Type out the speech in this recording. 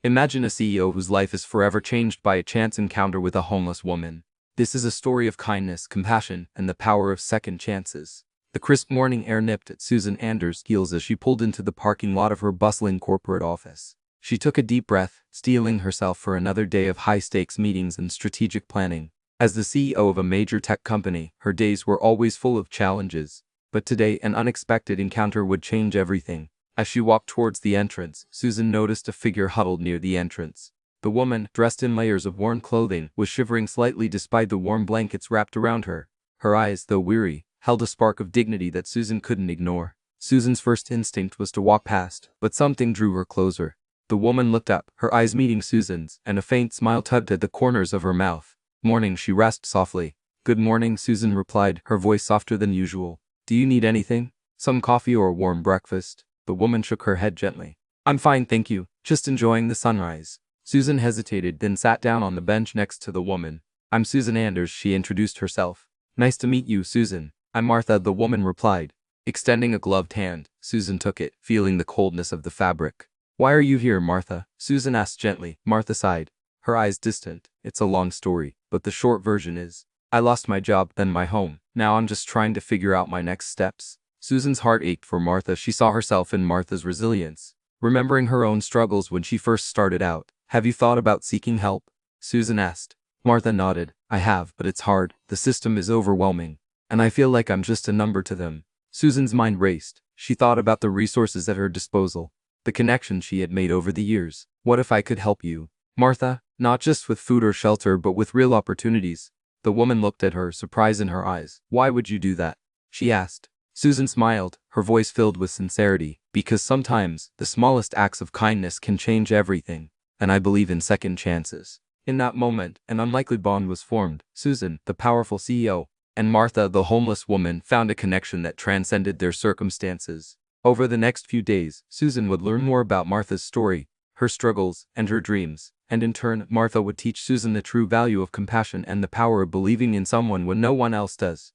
Imagine a CEO whose life is forever changed by a chance encounter with a homeless woman. This is a story of kindness, compassion, and the power of second chances. The crisp morning air nipped at Susan Anders' heels as she pulled into the parking lot of her bustling corporate office. She took a deep breath, steeling herself for another day of high-stakes meetings and strategic planning. As the CEO of a major tech company, her days were always full of challenges. But today, an unexpected encounter would change everything. As she walked towards the entrance, Susan noticed a figure huddled near the entrance. The woman, dressed in layers of worn clothing, was shivering slightly despite the warm blankets wrapped around her. Her eyes, though weary, held a spark of dignity that Susan couldn't ignore. Susan's first instinct was to walk past, but something drew her closer. The woman looked up, her eyes meeting Susan's, and a faint smile tugged at the corners of her mouth. "Morning," she rasped softly. "Good morning," Susan replied, her voice softer than usual. "Do you need anything? Some coffee or a warm breakfast?" The woman shook her head gently. "I'm fine, thank you. Just enjoying the sunrise." Susan hesitated, then sat down on the bench next to the woman. "I'm Susan Anders," she introduced herself. "Nice to meet you, Susan." "I'm Martha," the woman replied. Extending a gloved hand, Susan took it, feeling the coldness of the fabric. "Why are you here, Martha?" Susan asked gently. Martha sighed, her eyes distant. "It's a long story, but the short version is, I lost my job, then my home. Now I'm just trying to figure out my next steps." Susan's heart ached for Martha. She saw herself in Martha's resilience, remembering her own struggles when she first started out. "Have you thought about seeking help?" Susan asked. Martha nodded. "I have, but it's hard. The system is overwhelming, and I feel like I'm just a number to them." Susan's mind raced. She thought about the resources at her disposal, the connections she had made over the years. "What if I could help you, Martha? Not just with food or shelter, but with real opportunities." The woman looked at her, surprise in her eyes. "Why would you do that?" she asked. Susan smiled, her voice filled with sincerity. "Because sometimes, the smallest acts of kindness can change everything, and I believe in second chances." In that moment, an unlikely bond was formed. Susan, the powerful CEO, and Martha, the homeless woman, found a connection that transcended their circumstances. Over the next few days, Susan would learn more about Martha's story, her struggles, and her dreams. And in turn, Martha would teach Susan the true value of compassion and the power of believing in someone when no one else does.